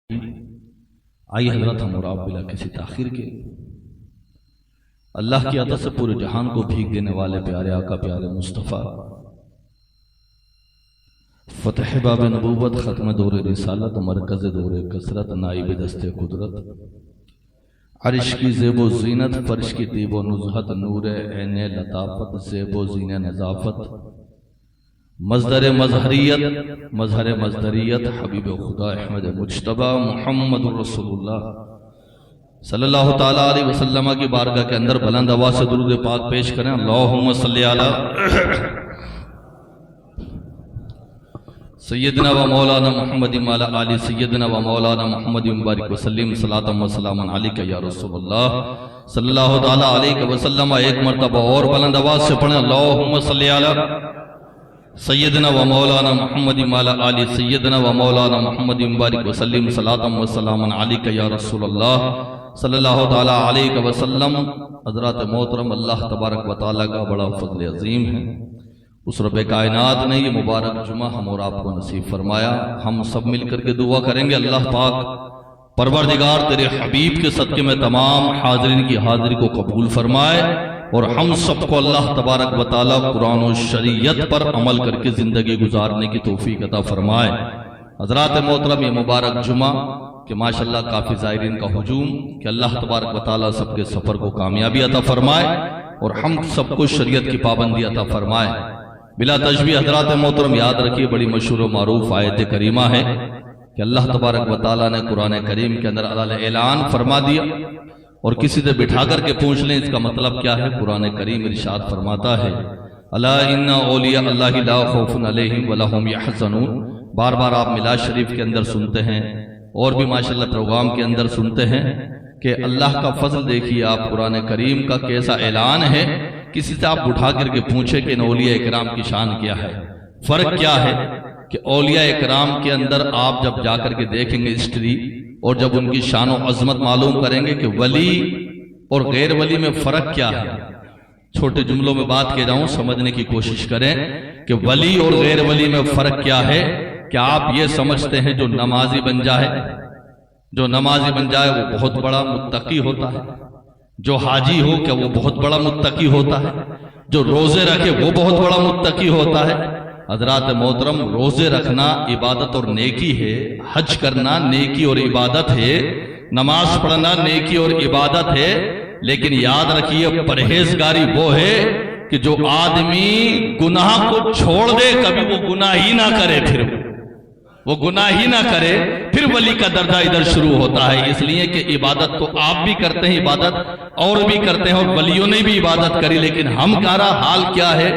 آئی حضرت ہم اور آپ بلا کسی تاخیر کے اللہ کی عطا سے پورے جہان کو بھیگ دینے والے پیارے آقا پیارے مصطفیٰ فتح باب نبوت ختم دور رسالت مرکز دور کثرت نائب دست قدرت عرش کی زیب و زینت فرش کی طیب و نزہت نور عین لطافت زیب و زین نظافت مصدر مظہریت مظہر مصدریت حبیب خدا احمد مجتبی محمد رسول اللہ صلی اللہ تعالیٰ علیہ وسلم کی بارگاہ کے اندر بلند آواز سے درود پاک پیش کریں اللہم صلی علی سیدنا و مولانا محمد وعلی آل سیدنا و مولانا محمد مبارک وسلم صلاۃ و سلام علیک یا رسول اللہ صلی اللہ تعالیٰ علیہ وسلم۔ ایک مرتبہ اور بلند آواز سے پڑھیں اللہم صلی علی سیدنا و مولانا محمد وعلی آل سیدنا و مولانا محمد مبارک وسلم صلاۃ و سلام علیک یا رسول اللہ صلی اللہ تعالیٰ علیہ وسلم۔ حضرات محترم، اللہ تبارک و تعالیٰ کا بڑا فضل عظیم ہے، اس رب کائنات نے یہ مبارک جمعہ ہم اور آپ کو نصیب فرمایا۔ ہم سب مل کر کے دعا کریں گے اللہ پاک پروردگار تیرے حبیب کے صدقے میں تمام حاضرین کی حاضری کو قبول فرمائے اور ہم سب کو اللہ تبارک و تعالیٰ قرآن و شریعت پر عمل کر کے زندگی گزارنے کی توفیق عطا فرمائے۔ حضرات محترم، یہ مبارک جمعہ کہ ماشاءاللہ کافی زائرین کا ہجوم، کہ اللہ تبارک و تعالیٰ سب کے سفر کو کامیابی عطا فرمائے اور ہم سب کو شریعت کی پابندی عطا فرمائے۔ بلا تشبیہ حضرات محترم، یاد رکھیے بڑی مشہور و معروف آیت کریمہ ہے کہ اللہ تبارک و تعالیٰ نے قرآن کریم کے اندر اعلان فرما دیا، اور کسی سے بٹھا کر کے پوچھ لیں اس کا مطلب کیا ہے۔ قرآن کریم ارشاد فرماتا ہے الا ان اولیاء اللہ لا خوف علیہم ولا هم یحزنون۔ بار بار آپ میلاد شریف کے اندر سنتے ہیں اور بھی ماشاءاللہ پروگرام کے اندر سنتے ہیں کہ اللہ کا فضل دیکھیے آپ قرآن کریم کا کیسا اعلان ہے۔ کسی سے آپ اٹھا کر کے پوچھیں کہ ان اولیاء اکرام کی شان کیا ہے، فرق کیا ہے، کہ اولیاء اکرام کے اندر آپ جب جا کر کے دیکھیں گے ہسٹری اور جب ان کی شان و عظمت معلوم کریں گے کہ ولی اور غیر ولی میں فرق کیا ہے۔ چھوٹے جملوں میں بات کہہ رہا ہوں، سمجھنے کی کوشش کریں کہ ولی اور غیر ولی میں فرق کیا ہے۔ کہ آپ یہ سمجھتے ہیں جو نمازی بن جائے وہ بہت بڑا متقی ہوتا ہے، جو حاجی ہو کہ وہ بہت بڑا متقی ہوتا ہے، جو روزے رکھے وہ بہت بڑا متقی ہوتا ہے۔ حضرات محترم، روزے رکھنا عبادت اور نیکی ہے، حج کرنا نیکی اور عبادت ہے، نماز پڑھنا نیکی اور عبادت ہے، لیکن یاد رکھیے پرہیزگاری وہ ہے کہ جو آدمی گناہ کو چھوڑ دے، کبھی وہ گناہ ہی نہ کرے، پھر ولی کا درجہ ادھر شروع ہوتا ہے۔ اس لیے کہ عبادت تو آپ بھی کرتے ہیں، عبادت اور بھی کرتے ہیں، اور ولیوں نے بھی عبادت کری، لیکن ہم کا حال کیا ہے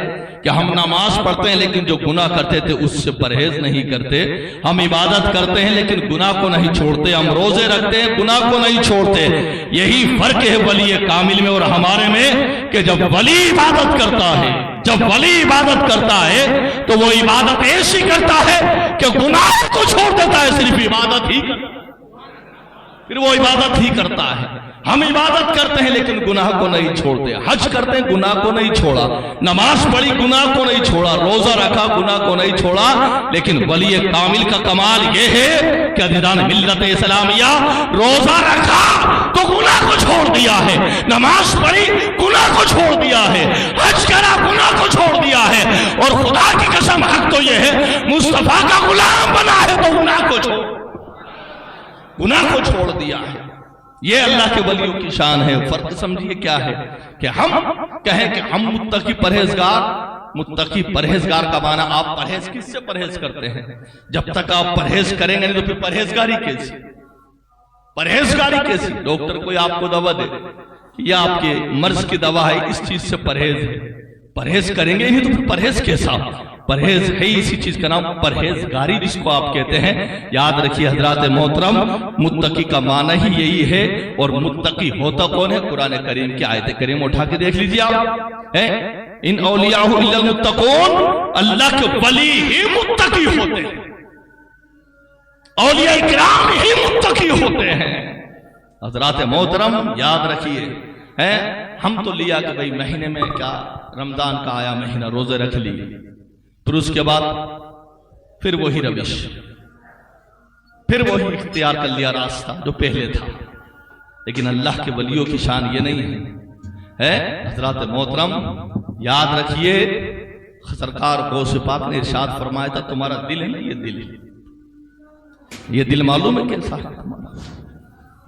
کہ ہم نماز پڑھتے ہیں لیکن جو گناہ کرتے تھے اس سے پرہیز نہیں کرتے۔ ہم عبادت کرتے ہیں لیکن گناہ کو نہیں چھوڑتے، ہم روزے رکھتے ہیں گناہ کو نہیں چھوڑتے۔ یہی فرق ہے ولی کامل میں اور ہمارے میں، کہ جب ولی عبادت کرتا ہے تو وہ عبادت ایسی کرتا ہے کہ گناہ کو چھوڑ دیتا ہے، صرف عبادت ہی کرتا ہے، پھر وہ عبادت ہی کرتا ہے۔ ہم عبادت کرتے ہیں لیکن گناہ کو نہیں چھوڑتے، حج کرتے ہیں گناہ کو نہیں چھوڑا، نماز پڑھی گناہ کو نہیں چھوڑا، روزہ رکھا گناہ کو نہیں چھوڑا۔ لیکن ولی کامل کا کمال یہ ہے کہ عزیزان ملت اسلامیہ، روزہ رکھا تو گناہ کو چھوڑ دیا ہے، نماز پڑھی گناہ کو چھوڑ دیا ہے، حج کرا گناہ کو چھوڑ دیا ہے، اور خدا کی قسم حق تو یہ ہے مصطفیٰ کا غلام بنا ہے تو گناہ کو چھوڑ دیا ہے۔ یہ اللہ کے ولیوں کی شان ہے۔ فرق سمجھیے کیا ہے کہ ہم کہیں کہ ہم متقی پرہیزگار کا معنی آپ پرہیز کس سے پرہیز کرتے ہیں؟ جب تک آپ پرہیز کریں گے نہیں تو پھر پرہیزگاری کیسی؟ ڈاکٹر کوئی آپ کو دوا دے یا آپ کے مرض کی دوا ہے، اس چیز سے پرہیز کریں گے نہیں تو پھر پرہیز کیسا؟ پرہیز ہے اسی چیز کا نام پرہیزگاری جس کو آپ کہتے ہیں۔ یاد رکھیے حضرات محترم، متقی کا معنی ہی یہی ہے، اور متقی ہوتا کون ہے؟ قرآن کریم کی آیت کریم اٹھا کے دیکھ لیجیے آپ، ان اولیاء الا المتقون، اللہ کے ولی ہی متقی ہوتے ہیں، اولیاء کرام ہی متقی ہوتے ہیں۔ حضرات محترم یاد رکھیے، ہم تو لیا کہ بھئی مہینے میں کیا رمضان کا آیا مہینہ، روزے رکھ لی، پھر اس کے بعد پھر وہی روش، پھر وہی اختیار کر لیا راستہ جو پہلے تھا. لیکن اللہ کے ولیوں کی شان یہ نہیں ہے. حضرات محترم یاد رکھیے، سرکار غوث پاک نے ارشاد فرمایا تھا تمہارا دل ہے نا، یہ دل معلوم ہے کیسا ہے تمہارا.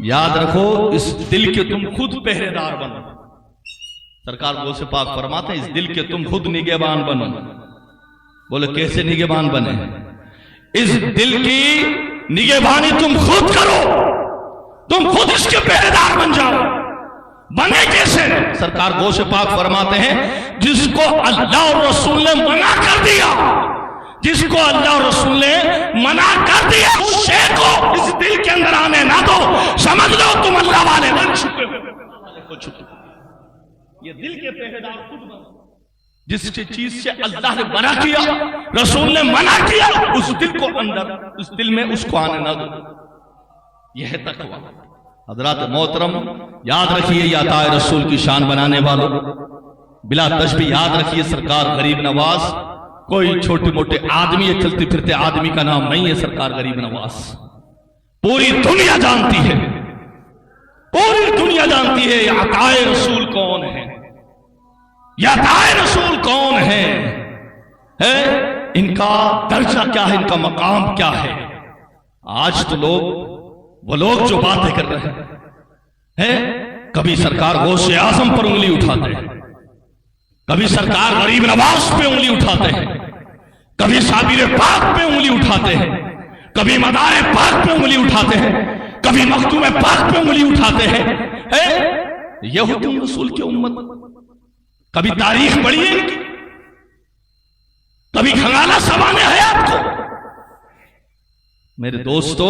یاد رکھو اس دل کے تم خود پہرے دار بنو. سرکار غوث پاک فرماتے ہیں اس دل کے تم خود نگہبان بنو. بولے کیسے نگہبان بنے؟ اس دل کی نگہبانی تم خود کرو، تم خود اس کے پہرے دار بن جاؤ. بنے کیسے؟ سرکار غوث پاک فرماتے ہیں جس کو اللہ اور رسول نے منع کر دیا، جس کو اللہ اور رسول نے منع کر دیا اس شے کو اس دل کے اندر آنے نہ دو. سمجھ لو تم اللہ والے بن چکے ہو. یہ دل کے پہرے دار خود بنو. جس چیز سے اللہ نے منع کیا، رسول نے منع کیا، اس دل کو اندر، اس دل میں اس کو آنے نہ دو. یہ ہے تقویٰ. حضرات محترم یاد رکھیے یہ عطائے رسول کی شان بنانے والوں، بلا تشبیہ یاد رکھیے سرکار غریب نواز کوئی چھوٹے موٹے آدمی یا چلتے پھرتے آدمی کا نام نہیں ہے. سرکار غریب نواز پوری دنیا جانتی ہے، پوری دنیا جانتی ہے یہ عطائے رسول کون ہے، یہ عطائے رسول کون ہے، ان کا درجہ کیا ہے، ان کا مقام کیا ہے. آج تو وہ لوگ جو باتیں کر رہے ہیں، کبھی سرکار غوث اعظم پر انگلی اٹھاتے ہیں، کبھی سرکار غریب نواز پہ انگلی اٹھاتے ہیں، کبھی صابر پاک پہ انگلی اٹھاتے ہیں، کبھی مدار پاک پہ انگلی اٹھاتے ہیں، کبھی مختوم پاک پہ انگلی اٹھاتے ہیں. یہ حکم رسول کی امت. کبھی تاریخ پڑھیے ان کی، کبھی کھنگالا سوانے حیات کو. میرے دوستو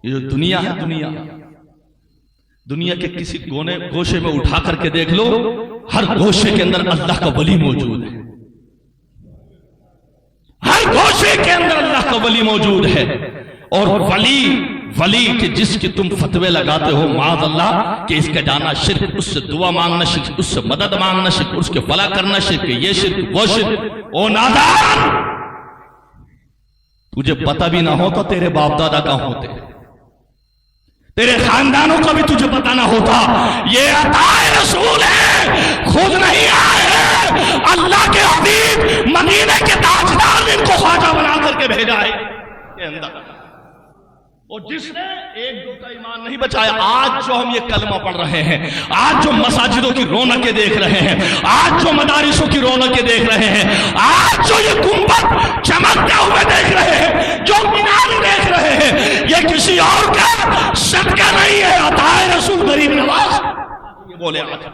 یہ جو دنیا ہے، دنیا کے کسی گوشے میں اٹھا کر کے دیکھ لو، ہر گوشے کے اندر اللہ کا ولی موجود ہے. ہر گوشے کے اندر اللہ کا ولی موجود ہے. اور ولی کہ جس کی تم فتوے لگاتے ہو معاذ اللہ کہ اس کا جانا شرک، اس سے دعا مانگنا شرک، اس سے مدد مانگنا شرک، اس کے فلاح کرنا شرک، یہ شرک وہ شرک. او نادان، تجھے پتہ بھی نہ ہو تو تیرے باپ دادا کہاں ہوتے، تیرے خاندانوں کا بھی تجھے پتہ نہ ہوتا. یہ عطائے رسول ہے، خود نہیں آئے ہیں. اللہ کے حبیب مدینے کے تاجدار نے ان کو خواجہ بنا کر کے بھیجا ہے کے اندر. اور جس نے ایک دو کا ایمان نہیں بچایا. آج جو ہم یہ کلمہ پڑھ رہے ہیں، آج جو مساجدوں کی رونقیں دیکھ رہے ہیں، آج جو مدارسوں کی رونقیں دیکھ رہے ہیں، آج جو یہ گنبد چمکتے ہوئے دیکھ رہے ہیں، جو مینار دیکھ رہے ہیں، یہ کسی اور کا صدقہ نہیں ہے، عطائے رسول غریب نواز. یہ بولے آج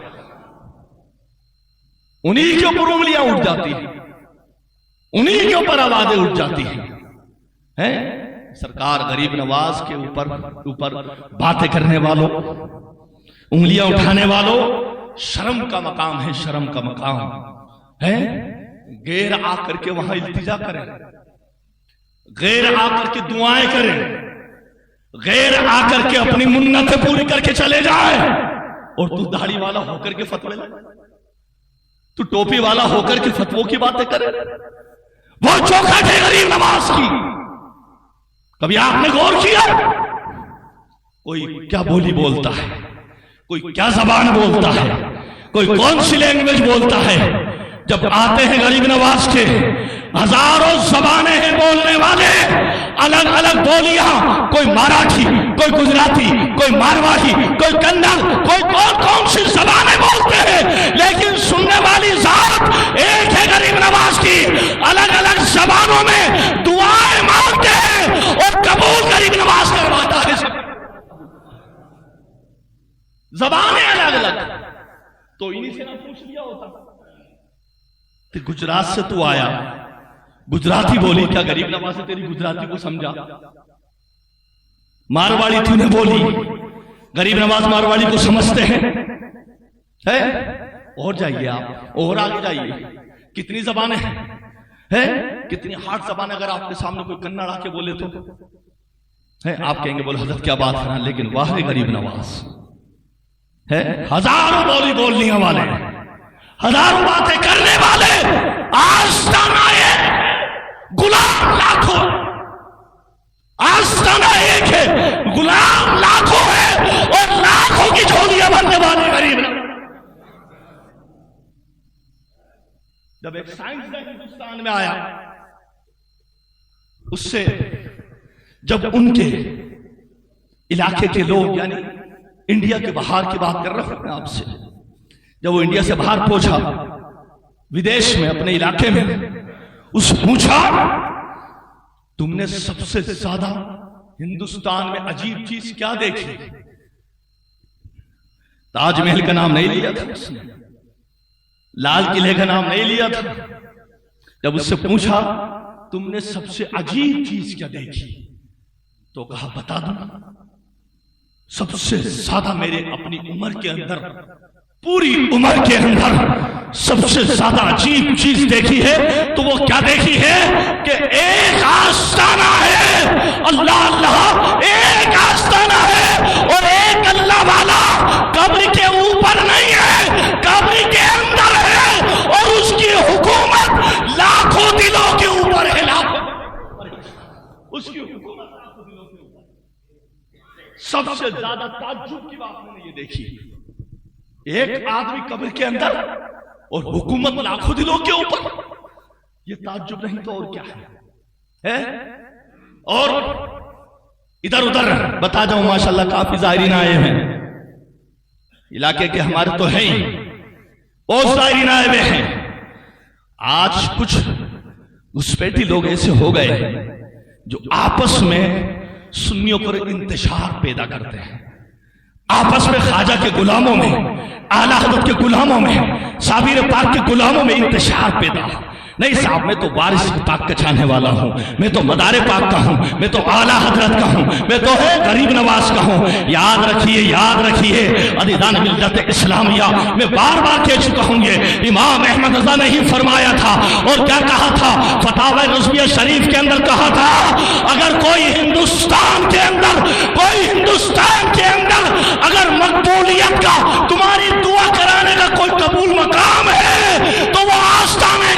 انہی کے اوپر انگلیاں اٹھ جاتی ہیں، انہی کے اوپر آوازیں اٹھ جاتی ہیں. سرکار غریب نواز کے اوپر باتیں کرنے والوں، انگلیاں اٹھانے والوں، شرم کا مقام ہے، شرم کا مقام ہے. غیر آ کر کے وہاں التجا کریں، غیر آ کر کے دعائیں کریں، غیر آ کر کے اپنی منتیں پوری کر کے چلے جائیں. اور تو داڑھی والا ہو کر کے فتوے لگے، تو ٹوپی والا ہو کر کے فتووں کی باتیں کرے. وہ چوکھٹ ہے غریب نواز کی. کبھی آپ نے غور کیا کوئی کیا بولی بولتا ہے، کوئی کیا زبان بولتا ہے، کوئی کون سی لینگویج بولتا ہے؟ جب آتے ہیں غریب نواز کے ہزاروں زبانیں ہیں بولنے والے، الگ الگ بولیاں، کوئی مراٹھی، کوئی گجراتی، کوئی مارواڑی، کوئی کنڑ، کوئی کون سی زبانیں بولتے ہیں، لیکن سننے والی ذات ایک ہے غریب نواز کی. الگ الگ زبانوں میں دعائیں مانگتے ہیں اور قبول غریب نواز کرواتا ہے. زبانیں الگ الگ، تو انہی سے نہ پوچھ لیا ہوتا کہ گجرات سے تو آیا، گجراتی بولی، کیا غریب نواز نے تیری گجراتی کو سمجھا؟ مارواڑی تو نے بولی، غریب نواز مارواڑی کو سمجھتے ہیں؟ اور جائیے آپ اور آگے جائیے، کتنی زبانیں ہیں، کتنی ہارڈ زبانیں. اگر آپ کے سامنے کوئی کنڑ آ کے بولے تو آپ کہیں گے بولے حضرت کیا بات کرنا، لیکن واہ غریب نواز ہے. ہزاروں بولی بولنے والے، ہزاروں باتیں کرنے والے، آستانہ غلام لاکھوں. آستانہ ایک ہے، غلام لاکھوں ہے اور لاکھوں کی جھولیاں بھرنے والے غریب ہیں۔ جب ایک سائنسداں ہندوستان میں آیا، اس سے جب ان کے علاقے کے لوگ، یعنی انڈیا کے باہر کی بات کر رہا ہوں میں آپ سے، جب وہ انڈیا سے باہر پہنچا ودیش میں اپنے علاقے میں، اس پوچھا تم نے سب سے زیادہ ہندوستان میں عجیب چیز کیا دیکھی؟ تاج محل کا نام نہیں لیا تھا اس نے، لال قلعے کا نام نہیں لیا تھا۔ جب اس سے پوچھا تم نے سب سے عجیب چیز کیا دیکھی تو کہا بتا دوں، سب سے زیادہ میرے اپنی عمر کے اندر، پوری عمر کے اندر سب سے زیادہ عجیب چیز دیکھی ہے تو وہ کیا دیکھی ہے کہ ایک آستانہ ہے، اللہ اللہ، ایک آستانہ ہے اور ایک اللہ والا قبر کے اوپر نہیں ہے، قبر کے اندر ہے اور اس کی حکومت لاکھوں دلوں کے اوپر ہے، اس کی حکومت لاکھوں دلوں کے اوپر۔ سب سے زیادہ تعجب کی بات میں نے یہ دیکھی، ایک آدمی قبر کے اندر اور حکومت لاکھوں دلوں کے اوپر۔ یہ تعجب نہیں تو اور کیا ہے؟ اور ادھر ادھر بتا جاؤں، ماشاءاللہ کافی زائرین آئے ہیں علاقے کے، ہمارے تو ہیں ہی، بہت زائرین آئے ہوئے ہیں۔ آج کچھ گھسپیٹی لوگ ایسے ہو گئے جو آپس میں سنیوں پر انتشار پیدا کرتے ہیں، آپس میں خواجہ کے غلاموں میں، اعلیٰ حضرت کے غلاموں میں، صابر پاک کے غلاموں میں انتشار پیدا۔ نہیں صاحب، میں تو وارث پاک کا چاہنے والا ہوں، میں تو مدار پاک کا ہوں، میں تو اعلیٰ حضرت کا ہوں، میں تو غریب نواز کا ہوں۔ یاد رکھیے، یاد رکھیے عزیزان ملت اسلامیہ، میں بار بار کہہ چکا ہوں، یہ امام احمد رضا نے ہی فرمایا تھا، اور کیا کہا تھا؟ فتاوی رضویہ شریف کے اندر کہا تھا، اگر کوئی ہندوستان کے اندر اگر مقبولیت کا، تمہاری دعا کرانے کا کوئی قبول مقام ہے تو وہ آستان ہے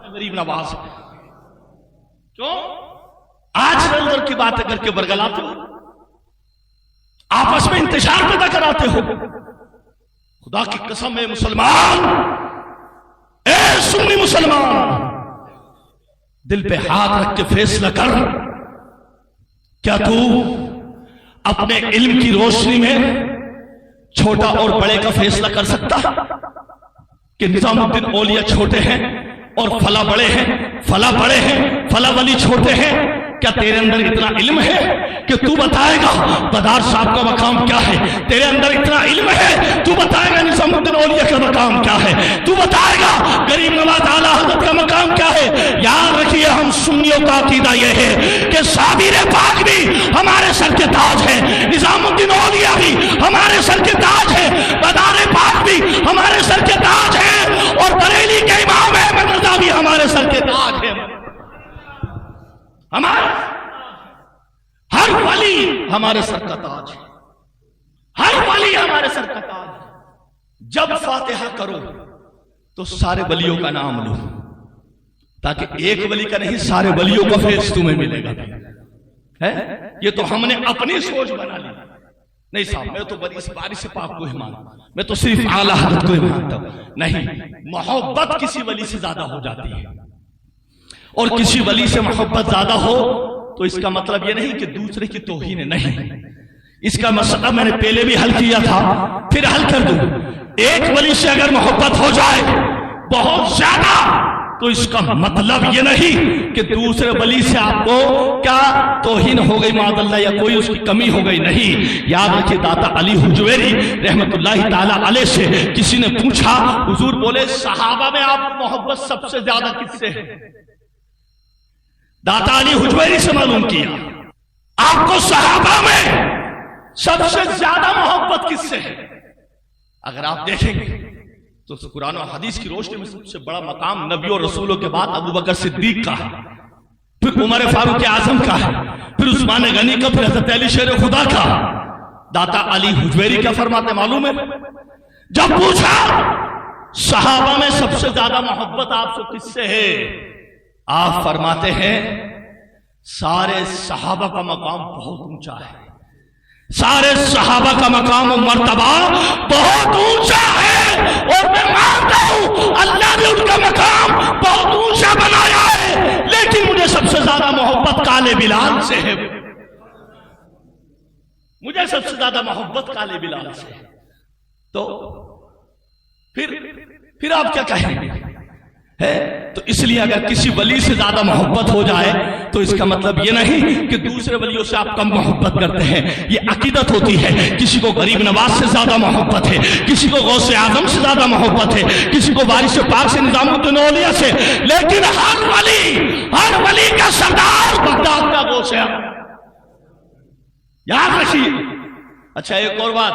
غریب نواز۔ کیوں آج نظر کی باتیں کر کے برگلاتے ہو، آپس میں انتشار پیدا کراتے ہو؟ خدا کی قسم، اے مسلمان، اے سنی مسلمان، دل پہ ہاتھ رکھ کے فیصلہ کر، کیا تو اپنے علم کی روشنی میں چھوٹا اور بڑے کا فیصلہ کر سکتا کہ نظام الدین اولیاء چھوٹے ہیں اور فلاں بڑے ہیں، فلاں بڑے ہیں، فلاں ولی چھوٹے ہیں؟ کیا تیرے اندر اتنا علم ہے کہ تو بتائے گا بدار صاحب کا مقام کیا ہے؟ تیرے اندر اتنا علم ہے تو بتائے گا نظام الدین اولیاء کا مقام کیا ہے؟ تو بتائے گا غریب نواز اعلیٰ حضرت کا مقام کیا ہے؟ یاد رکھیے، ہم سنیوں کا عقیدہ یہ ہے کہ صابر پاک بھی ہمارے سر کے تاج ہے، نظام الدین اولیاء بھی ہمارے سر کے تاج ہے، بدار پاک بھی ہمارے سر کے تاج ہے، اور بریلی کے امام احمد رضا بھی ہمارے سر کے تاج ہے۔ ہمارا ہر ولی ہمارے سر کا تاج ہے، ہر ولی ہمارے سر کا تاج ہے۔ جب فاتحہ کرو تو سارے ولیوں کا نام لو، تاکہ ایک ولی کا نہیں، سارے ولیوں کا فیض تمہیں ملے گا۔ یہ تو ہم نے اپنی سوچ بنا لی۔ نہیں صاحب، میں تو اس بارش پاک کو ہی مانتا، میں تو صرف اعلیٰ حضرت کو ہی مانتا ہوں۔ نہیں، محبت کسی ولی سے زیادہ ہو جاتی ہے، اور کسی ولی سے محبت زیادہ ہو تو اس کا مطلب یہ نہیں کہ دوسرے کی توہین نہیں۔ اس کا مسئلہ میں نے پہلے بھی حل کیا تھا، پھر حل کر دوں۔ ایک ولی سے اگر محبت ہو جائے بہت زیادہ تو اس کا مطلب یہ نہیں کہ دوسرے ولی سے آپ کو کیا توہین ہو گئی معاذ اللہ، یا کوئی اس کی کمی ہو گئی، نہیں۔ یاد رکھیے، داتا علی حجویری رحمت اللہ تعالی علیہ سے کسی نے پوچھا، حضور بولے صحابہ میں آپ محبت سب سے زیادہ کس سے ہے؟ داتا علی حجویری سے معلوم کیا آپ کو صحابہ میں سب سے زیادہ محبت کس سے ہے؟ اگر آپ دیکھیں گے تو قرآن و حدیث کی روشنی میں سب سے بڑا مقام نبی اور رسولوں کے بعد ابو بکر صدیق کا ہے، پھر عمر فاروق اعظم کا ہے، پھر عثمان غنی کا، پھر حضرت علی شیر خدا کا۔ داتا علی حجویری کیا فرماتے معلوم ہے؟ جب پوچھا صحابہ میں سب سے زیادہ محبت آپ سے کس سے ہے، آپ فرماتے ہیں سارے صحابہ کا مقام بہت اونچا ہے، سارے صحابہ کا مقام و مرتبہ بہت اونچا ہے، اور میں مانتا ہوں اللہ نے ان کا مقام بہت اونچا بنایا ہے، لیکن مجھے سب سے زیادہ محبت کالے بلال سے ہے، مجھے سب سے زیادہ محبت کالے بلال سے ہے۔ تو پھر آپ کیا کہیں گے؟ تو اس لیے اگر کسی ولی سے زیادہ محبت ہو جائے تو اس کا مطلب یہ نہیں کہ دوسرے ولیوں سے آپ کم محبت کرتے ہیں، یہ عقیدت ہوتی ہے۔ کسی کو غریب نواز سے زیادہ محبت ہے، کسی کو غوث اعظم سے زیادہ محبت ہے، کسی کو وارث پاک سے، نظام الدین اولیاء سے، لیکن ہر ولی کا سردار بغداد کا غوث اعظم، یاد رکھیے۔ اچھا ایک اور بات،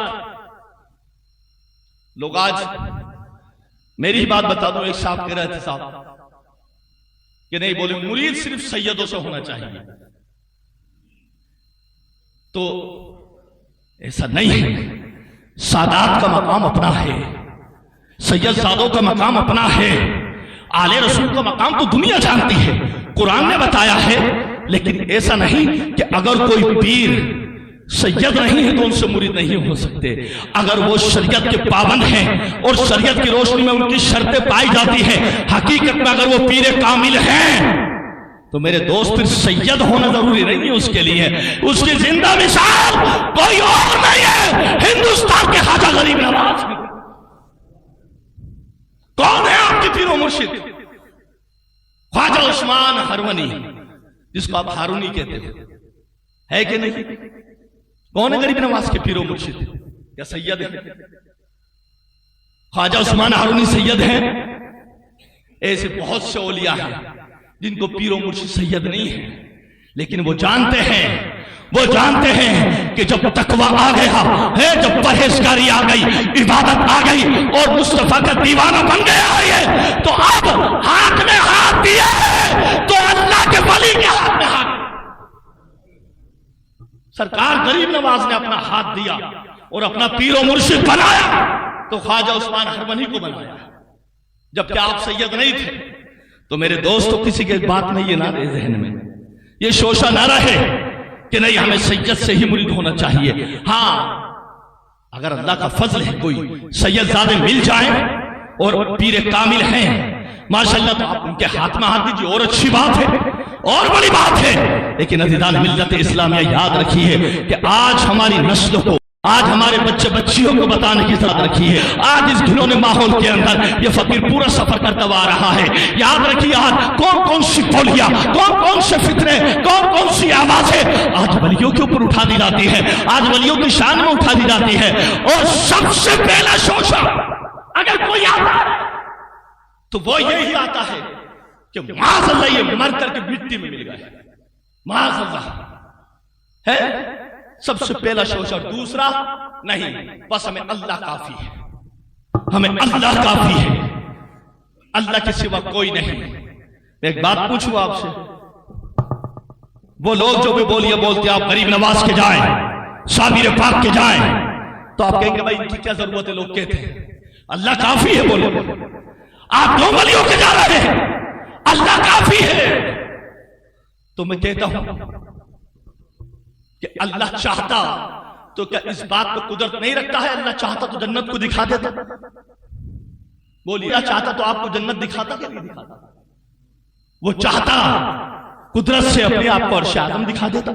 لوگ آج میری بات بتا دوں، ایک صاحب کہہ رہے تھے صاحب کہ نہیں، بولے مرید صرف سیدوں سے ہونا چاہیے، تو ایسا نہیں ہے۔ سادات کا مقام اپنا ہے، سید سادوں کا مقام اپنا ہے، آل رسول کا مقام تو دنیا جانتی ہے، قرآن نے بتایا ہے، لیکن ایسا نہیں کہ اگر کوئی پیر سید نہیں ہے تو ان سے مرید نہیں ہو سکتے۔ اگر وہ شریعت کے پابند ہیں اور شریعت کی روشنی میں ان کی شرطیں پائی جاتی ہیں، حقیقت میں اگر وہ پیر کامل ہیں تو میرے دوست پھر سید ہونا ضروری نہیں ہے اس کے لیے، اس کی زندہ مثال کوئی اور نہیں ہے، ہندوستان کے خواجہ غریب نواز۔ کون ہے آپ کے پیر و مرشد؟ خواجہ عثمان ہرونی، جس کو آپ ہارونی کہتے ہیں کہ نہیں؟ کون ہے غریب نواز کے پیر و مرشد؟ یا سید ہے؟ خواجہ عثمان ہارونی سید ہیں؟ ایسے بہت سے اولیاء ہیں جن کو پیر و مرشد سید نہیں ہے، لیکن وہ جانتے ہیں کہ جب تقویٰ آ گیا ہے، جب پرہیزگاری آ گئی، عبادت آ گئی اور مصطفیٰ کا دیوانہ بن گیا ہے، تو اب ہاتھ میں ہاتھ دیا ہے تو اللہ کے ولی کے ہاتھ میں ہاتھ۔ سرکار غریب نواز نے اپنا ہاتھ دیا اور اپنا پیر و مرشد بنایا تو خواجہ عثمان ہرونی کو بنایا، جبکہ آپ سید نہیں تھے۔ تو میرے دوستو، کسی کے بات میں یہ نہ رہے ذہن میں، یہ شوشہ نہ رہے کہ نہیں ہمیں سید سے ہی مرید ہونا چاہیے۔ ہاں، اگر اللہ کا فضل ہے کوئی سید زادے مل جائیں اور پیر کامل ہیں ماشاءاللہ تو آپ ان کے ہاتھ میں ہاتھ دیجیے، اور اچھی بات ہے اور بڑی بات ہے، لیکن عزیزان ملت اسلامیہ یاد رکھیے کہ آج ہماری نسل کو، آج ہمارے بچے بچیوں کو بتانے کی ذات رکھیے، آج اس گھنونے ماحول کے اندر یہ فقیر پورا سفر کرتا ہوا آ رہا ہے۔ یاد رکھیے آج کون کون سی بولیاں، کون کون سے فتنے، کون کون سی آوازیں آج ولیوں کے اوپر اٹھا دی جاتی ہے، آج ولیوں کی شان میں اٹھا دی جاتی ہے، اور سب سے پہلا شوشہ اگر کوئی آتا ہے تو وہ یہی آتا ہے کہ معاذ اللہ یہ مر کر کے مٹی میں مل گئے، معاذ اللہ ہے سب سے پہلا شوشہ۔ دوسرا نہیں، بس ہمیں اللہ کافی ہے، ہمیں اللہ کافی ہے، اللہ کے سوا کوئی نہیں۔ ایک بات پوچھوں آپ سے، وہ لوگ جو بھی بولیے بولتے آپ غریب نواز کے جائیں، صابر پاک کے جائیں، تو آپ کہیں گے بھائی ان کی کیا ضرورت ہے؟ لوگ کہتے ہیں اللہ کافی ہے، بولے آپ دو ولیوں کے جا رہے ہیں، اللہ کافی ہے۔ تو میں کہتا ہوں کہ اللہ چاہتا تو کیا اس بات کو قدرت نہیں رکھتا ہے؟ اللہ چاہتا تو جنت کو دکھا دیتا، بولیے چاہتا تو آپ کو جنت دکھاتا کہ نہیں دکھاتا؟ وہ چاہتا قدرت سے اپنے آپ کو عرش اعظم دکھا دیتا،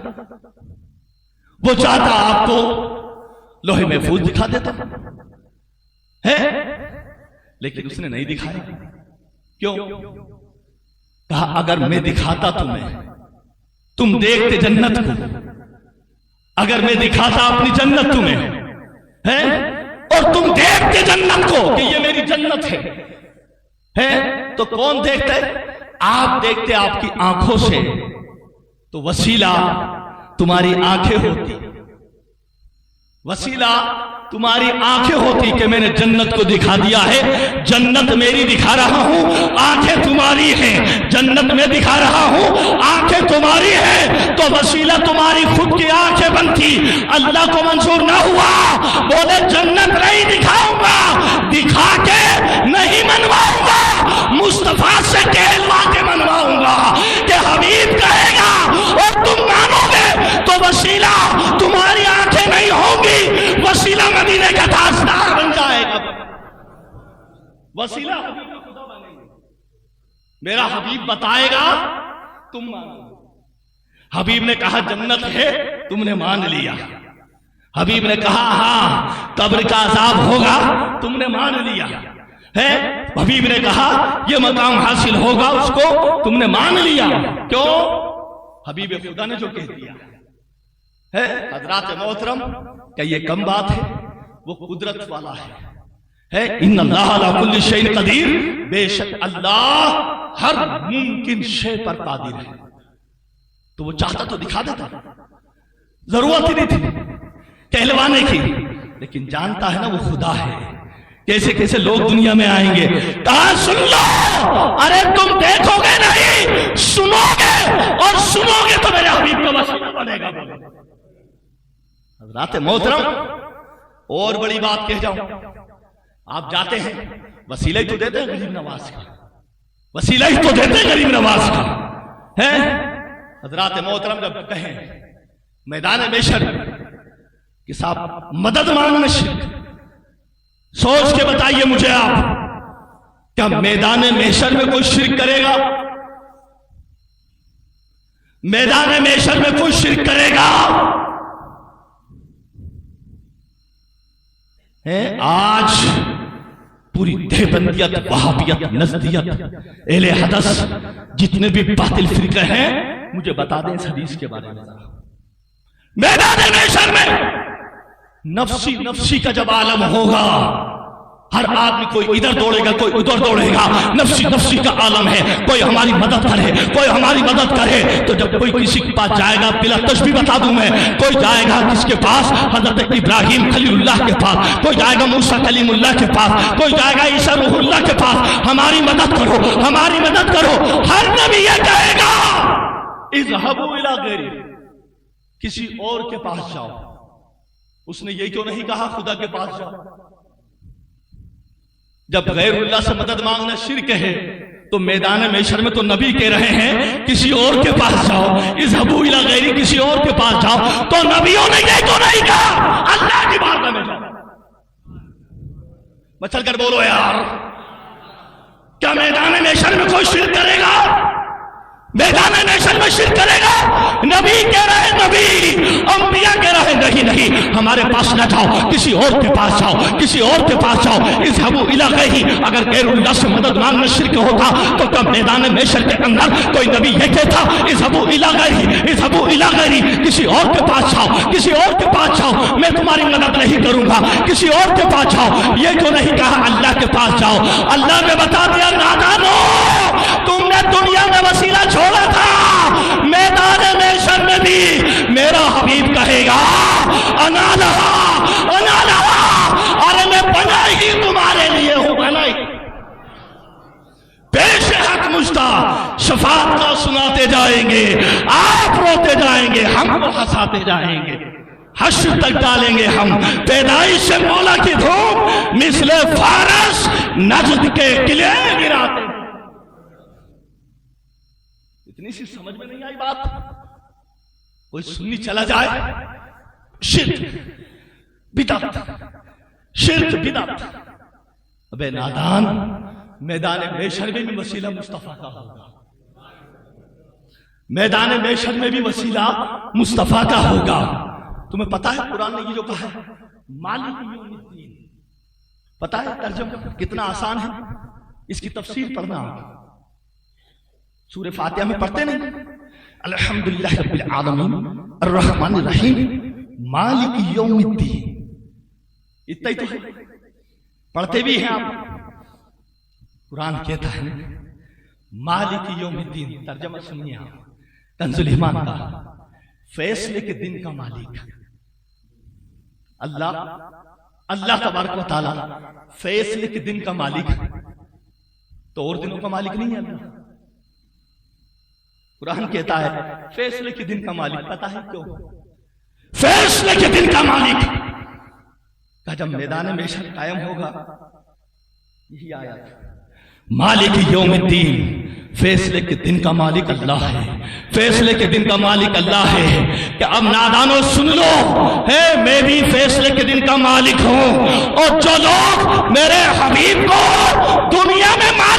وہ چاہتا آپ کو لوح محفوظ دکھا دیتا ہے، لیکن اس نے نہیں دکھایا۔ کیوں؟ کہا اگر میں دکھاتا تمہیں، تم دیکھتے جنت کو، اگر میں دکھاتا اپنی جنت تمہیں اور تم دیکھتے جنت کو کہ یہ میری جنت ہے، تو کون دیکھتا ہے؟ آپ دیکھتے آپ کی آنکھوں سے، تو وسیلہ تمہاری آنکھیں ہوتی، وسیلہ تمہاری آنکھیں ہوتی کہ میں نے جنت کو دکھا دیا ہے۔ جنت میری دکھا رہا ہوں، آنکھیں تمہاری ہیں، جنت میں دکھا رہا ہوں، آنکھیں تمہاری ہیں، تو وسیلہ تمہاری خود کی آنکھیں بنتی، اللہ کو منظور نہ ہوا، بولے جنت نہیں دکھاؤں گا، دکھا کے نہیں منواؤں گا، مصطفیٰ سے کہلوا کے منواؤں گا کہ حبیب کہے گا اور وسیلہ حبیب کا خدا بنے گا. میرا حبیب بتائے گا تم مانو. حبیب نے کہا جنت ہے تم نے مان لیا. حبیب نے کہا ہاں قبر کا عذاب ہوگا تم نے مان لیا ہے. حبیب نے کہا یہ مقام حاصل ہوگا اس کو تم نے مان لیا. کیوں؟ حبیب خدا نے جو کہہ دیا ہے. حضرات محترم کہ یہ کم بات ہے، وہ قدرت والا ہے. ان اللہ علی کل شیء قدیر، بے شک اللہ ہر ممکن شے پر قادر ہے. تو وہ چاہتا تو دکھا دیتا، ضرورت ہی نہیں تھی کہلوانے کی، لیکن جانتا ہے نا وہ خدا ہے. کیسے کیسے لوگ دنیا میں آئیں گے، کہا سن لو، ارے تم دیکھو گے نہیں سنو گے، اور سنو گے تو میرے حبیب کا وسیلہ بنے گا. حضرات محترم اور بڑی بات کہہ جاؤں، آپ جاتے ہیں وسیلہ ہی تو دیتے ہیں غریب نواز کا، وسیلہ ہی تو دیتے ہیں غریب نواز کا ہے. حضرات محترم جب کہیں میدان محشر کہ صاحب مدد مانگنا شرک، سوچ کے بتائیے مجھے آپ، کیا میدان محشر میں کوئی شرک کرے گا؟ میدان محشر میں کوئی شرک کرے گا؟ آج پوری دیوبندیت، وہابیت، نزدیت، اہل حدث، جتنے بھی باطل فرقے ہیں، مجھے بتا دیں اس حدیث کے بارے میں. میدان محشر میں نفسی نفسی کا جب عالم ہوگا، ہر آدمی کوئی ادھر دوڑے گا کوئی ادھر دوڑے گا، نفسی نفسی کا عالم ہے. کوئی ہماری مدد کرے، کوئی ہماری مدد کرے. تو جب کوئی کسی کے پاس جائے گا، بلا تشبیہ بتا دوں میں، کوئی جائے گا کس کے پاس؟ حضرت ابراہیم خلیل اللہ کے پاس. کوئی جائے گا موسیٰ کلیم اللہ کے پاس. کوئی جائے گا عیسیٰ روح اللہ کے پاس. ہماری مدد کرو، ہماری مدد کرو. ہر نبی یہ کہے گا اذهبوا الى غیری، کسی اور کے پاس جاؤ. اس نے یہ کیوں نہیں کہا خدا کے پاس جاؤ؟ جب غیر اللہ سے مدد مانگنا شرک ہے تو میدان محشر میں تو نبی کہہ رہے ہیں کسی اور کے پاس جاؤ، اذهبوا الى غیری، کسی اور کے پاس جاؤ. تو نبیوں نے یہ کیوں نہیں کہا اللہ کی بارگاہ میں جاؤ؟ مچل کر بولو یار، کیا میدان محشر میں کوئی شرک کرے گا؟ میدان محشر میں شرک کرے گا؟ نبی کہہ رہے، نبی انبیاء کہہ رہے نہیں نہیں، ہمارے پاس نہ جاؤ، کسی اور کے پاس جاؤ، کسی اور کے پاس جاؤ. اذهبوا الى غیری، اگر غیر اللہ سے مدد مانگنا شرک ہوتا تو کب میدان محشر کے اندر کوئی نبی یہ کہتا اذهبوا الى غیری، اذهبوا الى غیری، کسی اور کے پاس جاؤ، کسی اور کے پاس جاؤ، میں تمہاری مدد نہیں کروں گا، کسی اور کے پاس جاؤ. یہ کیوں نہیں کہا اللہ کے پاس جاؤ؟ اللہ نے بتا دیا نادانو، تم نے دنیا میں وسیلہ چھوڑا تھا، میدان محشر میں بھی میرا حبیب کہے گا انا لہا انا لہا، ارے میں بنائی ہی تمہارے لیے ہوں، بنائی. پیش حق مجھتا شفاعت کا سناتے جائیں گے، آپ روتے جائیں گے، ہم کو ہنساتے جائیں گے، حشر تک ڈالیں گے ہم. پیدائش سے مولا کی دھوم مثل فارس نجد کے قلعے گراتے. اتنی سی سمجھ میں نہیں آئی بات؟ کوئی سنی چلا جائے شرک بدعت، شرک بدعت. ابے نادان، میدان محشر میں بھی وسیلہ مصطفیٰ کا ہوگا، میدان محشر میں بھی وسیلہ مصطفیٰ کا ہوگا. تمہیں پتا ہے قرآن نے یہ جو کہا ہے مالک یوم الدین، پتا ہے ترجمہ کتنا آسان ہے؟ اس کی تفسیر پڑھنا. سورہ فاتحہ میں پڑھتے نہیں الحمدللہ رب العالمین الرحمن الرحیم مالک یوم الدین، اتنا ہی تو ہے، پڑھتے بھی ہیں آپ. قرآن کہتا ہے مالک یوم الدین. ترجمہ سنیے آپ، کنز الایمان کا، فیصلے کے دن کا مالک اللہ. اللہ تبارک و تعالی فیصلے کے دن کا مالک، تو اور دنوں کا مالک نہیں ہے اللہ. قرآن کہتا ہے فیصلے کے دن کا مالک. پتا ہے کیوں فیصلے کے دن کا مالک؟ کہ جب میدان محشر قائم ہوگا، یہی آیت مالک یوم الدین، فیصلے کے دن کا مالک اللہ ہے، فیصلے کے دن کا مالک اللہ ہے. کہ اب نادانو سن لو، میں بھی فیصلے کے دن کا مالک ہوں، اور جو لوگ میرے حبیب کو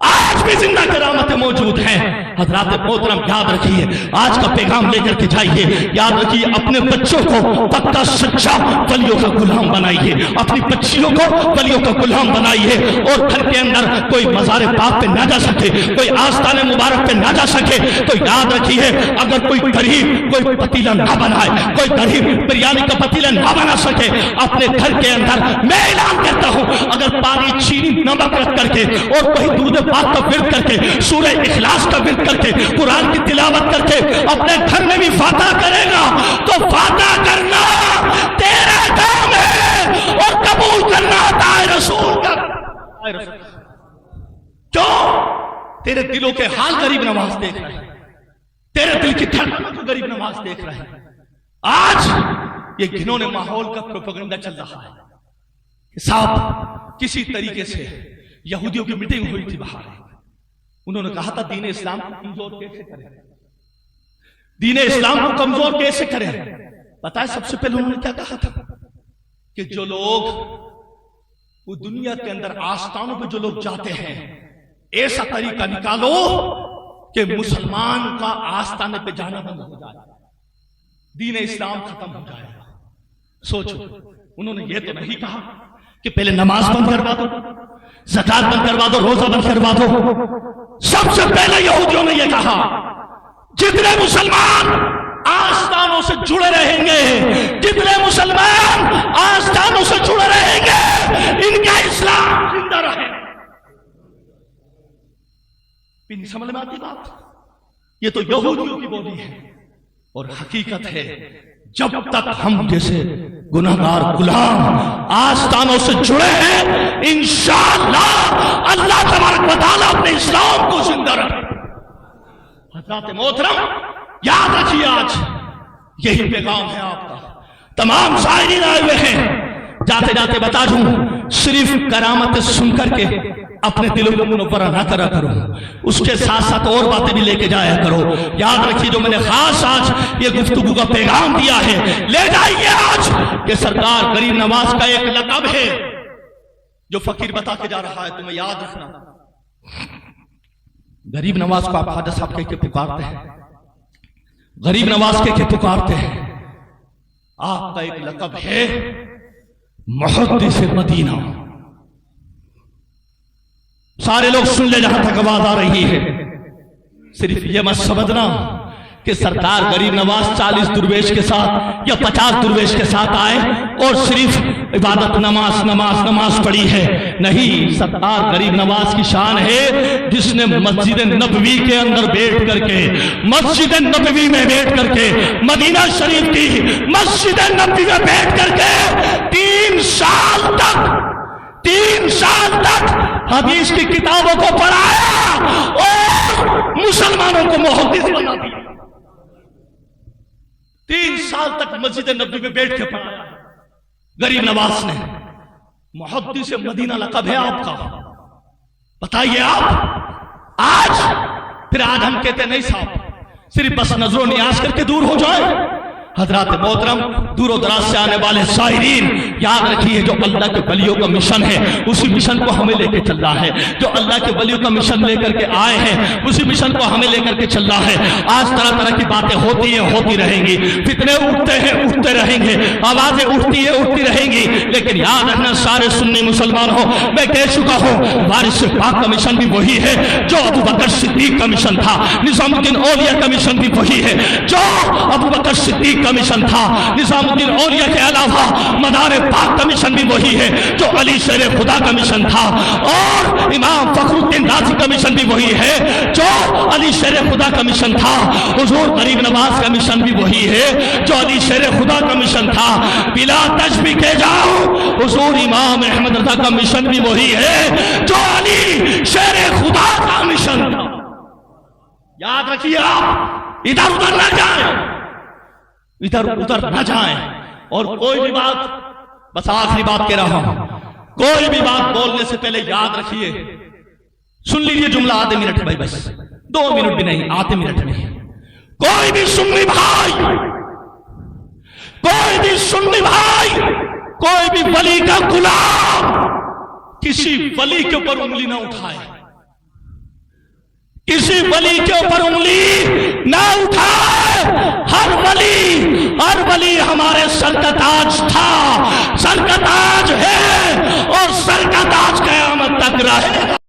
آج بھی زندہ کرامتیں موجود ہیں. حضرات محترم یاد رکھیے, آج کا پیغام لے کر کے جائیے. یاد رکھیے, اپنے بچوں کو پکا سچا ولیوں کا غلام بنائیے, اپنی بچیوں کو ولیوں کا غلام بنائیے, اور گھر کے اندر کوئی مزار پاک پہ نہ جا سکے, کوئی آستان مبارک پہ نہ جا سکے تو یاد رکھیے, اگر کوئی غریب کوئی پتیلا نہ بنائے, کوئی غریب بریانی کا پتیلا نہ بنا سکے اپنے گھر کے اندر, میں اعلان کرتا ہوں, اگر پانی چینی نمک رکھ کر کے اور کوئی دودھ پاک کا ورد کر کے, سورہ اخلاص کا ورد کر کے, قرآن کی تلاوت کر کے اپنے گھر میں بھی فاتحہ کرے گا تو فاتحہ کرنا تیرا کام ہے اور قبول کرنا عطائے رسول کا. کیوں؟ تیرے دلوں کے حال غریب نواز دیکھ رہے ہیں, تیرے دل کی دھڑکنوں کو غریب نواز دیکھ رہے ہیں. آج یہ گھنونے ماحول کا پروپیگنڈا چل رہا ہے کہ صاحب کسی طریقے سے یہودیوں کی میٹنگ ہوئی تھی باہر, انہوں نے کہا تھا دین اسلام کو کمزور کیسے کریں, دین اسلام کو کمزور کیسے کریں. پتہ ہے سب سے پہلے انہوں نے کیا کہا تھا کہ جو لوگ وہ دنیا کے اندر آستانوں پہ جو لوگ جاتے ہیں, ایسا طریقہ نکالو کہ مسلمان کا آستانے پہ جانا بند ہو جائے, دین اسلام ختم ہو جائے گا. سوچو, انہوں نے یہ تو نہیں کہا کہ پہلے نماز بند کروا دو, زکات بند کروا دو, روزہ بند کروا دو. سب سے پہلے یہودیوں نے یہ کہا جتنے مسلمان آستانوں سے جڑے رہیں گے, جتنے مسلمان آستانوں سے جڑے رہیں گے, ان کا اسلام زندہ رہے. سمجھ میں آتی بات؟ یہ تو یہودیوں کی بولی ہے, اور حقیقت ہے جب تک ہم جیسے گناہگار غلام آستانوں سے جڑے ہیں, انشاءاللہ اللہ تبارک و تعالیٰ اپنے اسلام کو زندہ رکھے. حضرات محترم یاد رکھیے, آج یہی پیغام ہے آپ کا. تمام زائرین آئے ہوئے ہیں, جاتے جاتے بتا دوں, صرف کرامت سن کر کے اپنے دلوں کو منورہ نہ کرا کرو, اس کے ساتھ ساتھ اور باتیں بھی لے کے جایا کرو. یاد رکھیے جو میں نے خاص آج یہ گفتگو کا پیغام دیا ہے, لے جائیے آج کہ سرکار غریب نواز کا ایک لقب ہے جو فقیر بتا کے جا رہا ہے, تمہیں یاد رکھنا. غریب نواز کو آپ خواجہ صاحب کہہ کے پکارتے ہیں, غریب نواز کہہ کے پکارتے ہیں. آپ کا ایک لقب ہے محدث مدینہ. سارے لوگ سن لے, جہاں تک آواز آ رہی ہے. صرف یہ مت سمجھنا کہ سرکار غریب نواز 40 درویش کے ساتھ یا 50 درویش کے ساتھ آئے اور صرف عبادت نماز نماز نماز پڑھی ہے. نہیں, سرکار غریب نواز کی شان ہے جس نے مسجد نبوی کے اندر بیٹھ کر کے, مسجد نبوی میں بیٹھ کر کے, مدینہ شریف کی مسجد نبوی میں بیٹھ کر کے 3 سال تک حدیث کی کتابوں کو پڑھایا اور مسلمانوں کو محدث بنا دیا. 3 سال تک مسجد نبوی میں بیٹھ کے پڑھایا غریب نواز نے. محدث مدینہ لقب ہے آپ کا. بتائیے آپ آج پھر آج ہم کہتے نہیں صاحب صرف بس نظر و نیاز کر کے دور ہو جائے. حضرات محترم دور و دراز سے آنے والے سائرین یاد رکھیے, جو اللہ کے ولیوں کا مشن ہے اسی مشن کو ہمیں لے کے چلنا ہے. جو اللہ کے ولیوں کا مشن لے کر کے آئے ہیں اسی مشن کو ہمیں لے کر کے چلنا ہے. آج طرح طرح کی باتیں ہوتی ہیں, ہوتی رہیں گی, فتنے اٹھتے ہیں, اٹھتے رہیں گے, آوازیں اٹھتی ہیں, اٹھتی رہیں گی, لیکن یاد رکھنا سارے سنی مسلمان ہو, میں کہہ چکا ہوں وارث پاک کا مشن بھی وہی ہے جو ابو بکر صدیق کا مشن تھا. نظام الدین اولیاء کا مشن بھی وہی ہے جو ابو بکر صدیق کا مشن تھا. نظام الدین اولیاء کے علاوہ مدار پاک کا مشن بھی وہی ہے جو علی شیر خدا کا مشن تھا, اور امام فخر الدین رازی کا مشن بھی وہی ہے جو علی شیر خدا کا مشن تھا. حضور غریب نواز کا مشن بھی وہی ہے جو علی شیر خدا کا مشن تھا. بلا تشبیہ کے جاؤ, حضور امام احمد رضا کا مشن بھی وہی ہے جو علی شیر خدا کا مشن تھا. یاد رکھیے آپ ادھر ادھر نہ جائیں, ادھر ادھر نہ جائیں. اور کوئی بھی بات, بس آخری بات کہہ رہا ہوں, کوئی بھی بات بولنے سے پہلے یاد رکھیے, سن لیجیے جملہ آدھے منٹ بھائی, بس 2 منٹ بھی نہیں, آدھے منٹ میں. کوئی بھی سنی بھائی, کوئی بھی سنی بھائی, کوئی بھی ولی کا غلام کسی ولی کے اوپر انگلی نہ اٹھائے. کسی ولی کے اوپر انگلی نہ اٹھائے. ہر ولی ہمارے سر کا تاج تھا، سر کا تاج ہے اور سر کا تاج قیامت تک رہے.